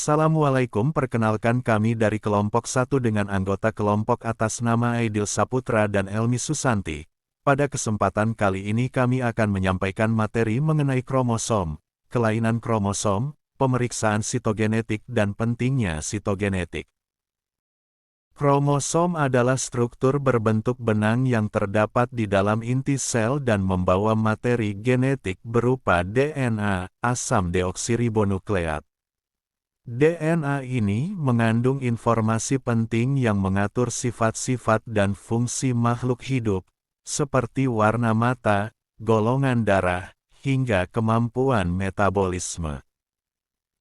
Assalamualaikum, perkenalkan kami dari kelompok 1 dengan anggota kelompok atas nama Aidil Saputra dan Elmi Susanti. Pada kesempatan kali ini kami akan menyampaikan materi mengenai kromosom, kelainan kromosom, pemeriksaan sitogenetik dan pentingnya sitogenetik. Kromosom adalah struktur berbentuk benang yang terdapat di dalam inti sel dan membawa materi genetik berupa DNA, asam deoksiribonukleat. DNA ini mengandung informasi penting yang mengatur sifat-sifat dan fungsi makhluk hidup, seperti warna mata, golongan darah, hingga kemampuan metabolisme.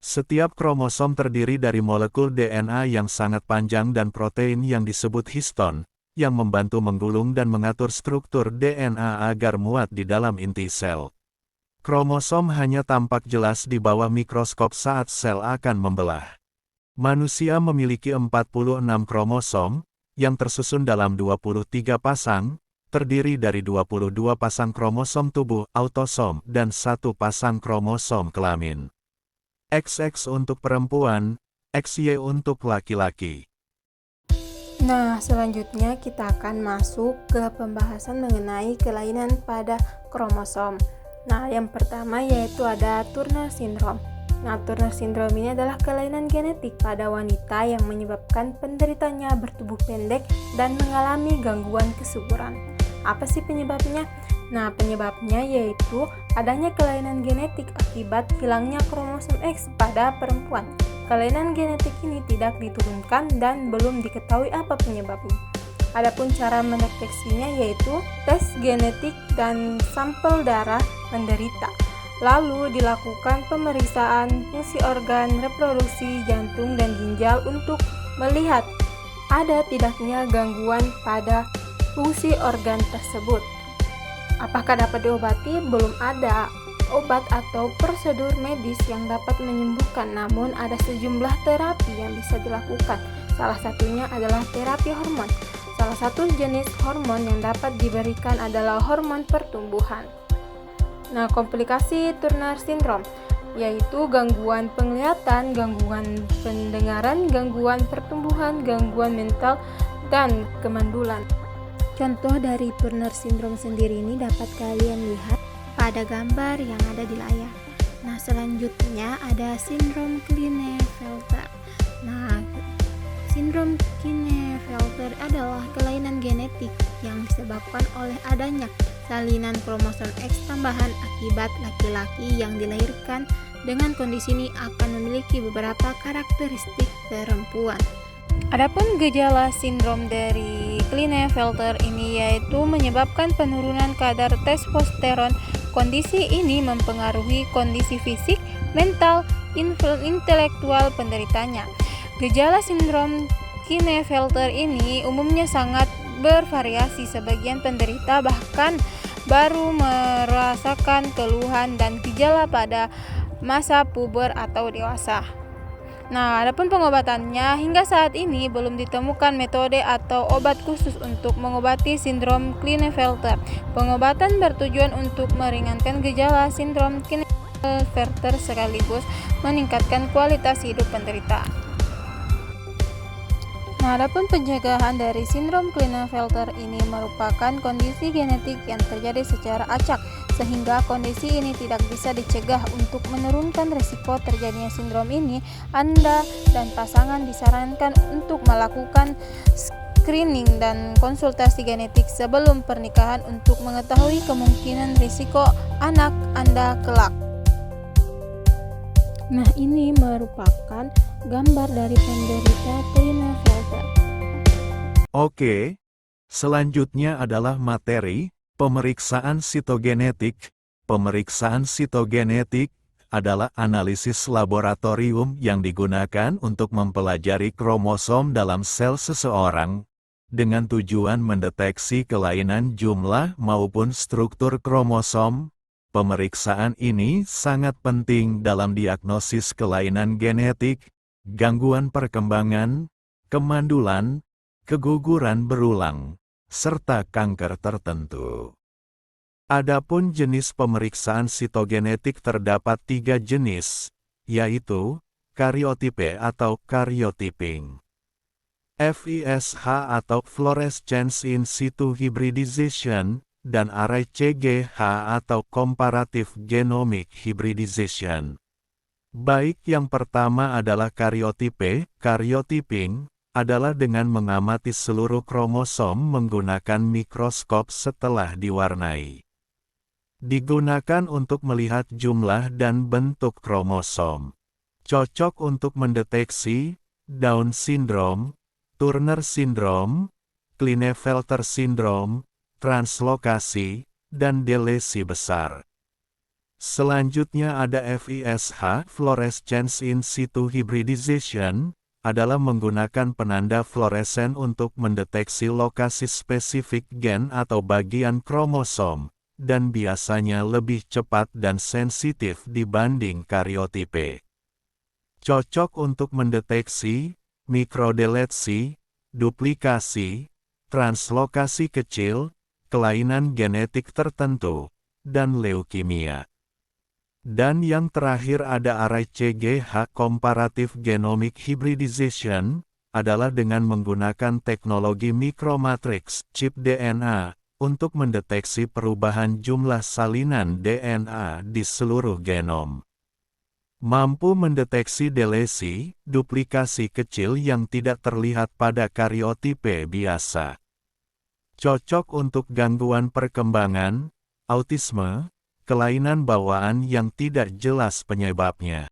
Setiap kromosom terdiri dari molekul DNA yang sangat panjang dan protein yang disebut histon, yang membantu menggulung dan mengatur struktur DNA agar muat di dalam inti sel. Kromosom hanya tampak jelas di bawah mikroskop saat sel akan membelah. Manusia memiliki 46 kromosom, yang tersusun dalam 23 pasang, terdiri dari 22 pasang kromosom tubuh autosom dan 1 pasang kromosom kelamin. XX untuk perempuan, XY untuk laki-laki. Nah, selanjutnya kita akan masuk ke pembahasan mengenai kelainan pada kromosom. Nah, yang pertama yaitu ada Turner Syndrome. Nah, Turner Syndrome ini adalah kelainan genetik pada wanita yang menyebabkan penderitanya bertubuh pendek dan mengalami gangguan kesuburan. Apa sih penyebabnya? Nah, penyebabnya yaitu adanya kelainan genetik akibat hilangnya kromosom X pada perempuan. Kelainan genetik ini tidak diturunkan dan belum diketahui apa penyebabnya. Adapun cara mendeteksinya yaitu tes genetik dan sampel darah penderita. Lalu dilakukan pemeriksaan fungsi organ reproduksi jantung dan ginjal untuk melihat ada tidaknya gangguan pada fungsi organ tersebut. Apakah dapat diobati? Belum ada obat atau prosedur medis yang dapat menyembuhkan, namun ada sejumlah terapi yang bisa dilakukan. Salah satunya adalah terapi hormon. Salah satu jenis hormon yang dapat diberikan adalah hormon pertumbuhan. Nah, komplikasi Turner Syndrome yaitu gangguan penglihatan, gangguan pendengaran, gangguan pertumbuhan, gangguan mental, dan kemandulan. Contoh dari Turner Syndrome sendiri ini dapat kalian lihat pada gambar yang ada di layar. Nah, selanjutnya ada sindrom Klinefelter. Nah, sindrom Klinefelter adalah kelainan genetik yang disebabkan oleh adanya salinan kromosom X tambahan akibat laki-laki yang dilahirkan dengan kondisi ini akan memiliki beberapa karakteristik perempuan. Adapun gejala sindrom dari Klinefelter ini yaitu menyebabkan penurunan kadar testosteron. Kondisi ini mempengaruhi kondisi fisik, mental, intelektual penderitanya. Gejala sindrom Klinefelter ini umumnya sangat bervariasi. Sebagian penderita bahkan baru merasakan keluhan dan gejala pada masa puber atau dewasa. Nah, adapun pengobatannya hingga saat ini belum ditemukan metode atau obat khusus untuk mengobati sindrom Klinefelter. Pengobatan bertujuan untuk meringankan gejala sindrom Klinefelter sekaligus meningkatkan kualitas hidup penderita. Nah, adapun pencegahan dari sindrom Klinefelter ini merupakan kondisi genetik yang terjadi secara acak, sehingga kondisi ini tidak bisa dicegah. Untuk menurunkan risiko terjadinya sindrom ini, Anda dan pasangan disarankan untuk melakukan screening dan konsultasi genetik sebelum pernikahan untuk mengetahui kemungkinan risiko anak Anda kelak. Nah, ini merupakan gambar dari penderita Klinefelter. Oke, selanjutnya adalah materi pemeriksaan sitogenetik. Pemeriksaan sitogenetik adalah analisis laboratorium yang digunakan untuk mempelajari kromosom dalam sel seseorang, dengan tujuan mendeteksi kelainan jumlah maupun struktur kromosom. Pemeriksaan ini sangat penting dalam diagnosis kelainan genetik, gangguan perkembangan, kemandulan, keguguran berulang, serta kanker tertentu. Adapun jenis pemeriksaan sitogenetik terdapat 3 jenis, yaitu karyotipe atau karyotyping. FISH atau fluorescence in situ hybridization, dan array CGH atau comparative genomic hybridization. Baik, yang pertama adalah karyotipe. Karyotyping adalah dengan mengamati seluruh kromosom menggunakan mikroskop setelah diwarnai. Digunakan untuk melihat jumlah dan bentuk kromosom. Cocok untuk mendeteksi Down syndrome, Turner syndrome, Klinefelter syndrome, translokasi, dan delesi besar. Selanjutnya ada FISH, fluorescence in situ hybridization, adalah menggunakan penanda fluoresen untuk mendeteksi lokasi spesifik gen atau bagian kromosom, dan biasanya lebih cepat dan sensitif dibanding karyotipe. Cocok untuk mendeteksi mikrodelesi, duplikasi, translokasi kecil, kelainan genetik tertentu, dan leukemia. Dan yang terakhir ada array CGH comparative genomic hybridization, adalah dengan menggunakan teknologi mikromatriks chip DNA untuk mendeteksi perubahan jumlah salinan DNA di seluruh genom. Mampu mendeteksi delesi, duplikasi kecil yang tidak terlihat pada karyotipe biasa. Cocok untuk gangguan perkembangan, autisme, kelainan bawaan yang tidak jelas penyebabnya.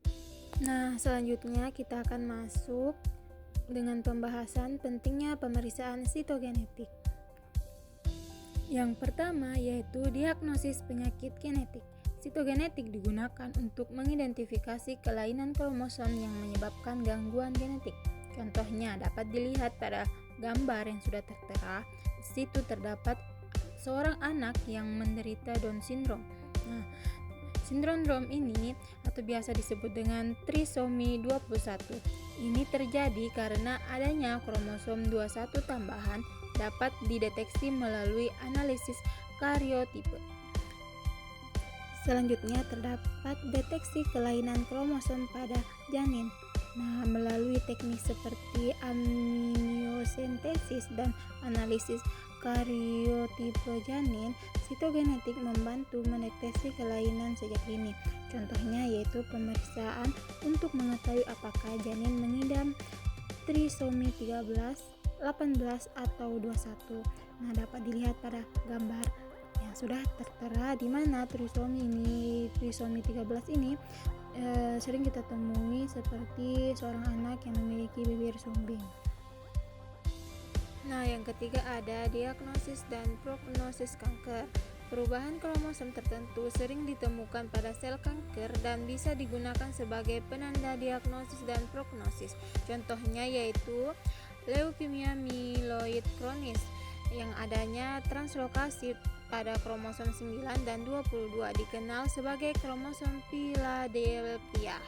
Nah, selanjutnya kita akan masuk dengan pembahasan pentingnya pemeriksaan sitogenetik. Yang pertama yaitu diagnosis penyakit genetik. Sitogenetik digunakan untuk mengidentifikasi kelainan kromosom yang menyebabkan gangguan genetik. Contohnya dapat dilihat pada gambar yang sudah tertera. Di situ terdapat seorang anak yang menderita Down syndrome. Nah, sindrom ini atau biasa disebut dengan trisomi 21. Ini terjadi karena adanya kromosom 21 tambahan dapat dideteksi melalui analisis karyotipe. Selanjutnya terdapat deteksi kelainan kromosom pada janin. Nah, melalui teknik seperti amniosentesis dan analisis karyotipe janin, sitogenetik membantu mendeteksi kelainan sejak dini. Contohnya yaitu pemeriksaan untuk mengetahui apakah janin mengidap trisomi 13, 18 atau 21. Nah, dapat dilihat pada gambar yang sudah tertera di mana trisomi 13 ini sering kita temui seperti seorang anak yang memiliki bibir sumbing. Nah, yang ketiga ada diagnosis dan prognosis kanker. Perubahan kromosom tertentu sering ditemukan pada sel kanker dan bisa digunakan sebagai penanda diagnosis dan prognosis. Contohnya yaitu leukemia mieloid kronis yang adanya translokasi pada kromosom 9 dan 22 dikenal sebagai kromosom Philadelphia.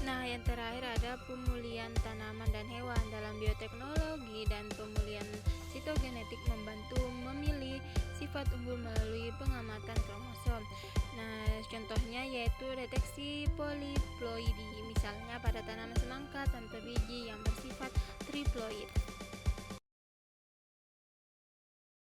Nah, yang terakhir ada pemulihan tanaman dan hewan. Dalam bioteknologi dan pemulihan sitogenetik membantu memilih sifat unggul melalui pengamatan kromosom. Nah, contohnya yaitu deteksi poliploidi, misalnya pada tanaman semangka tanpa biji yang bersifat triploid.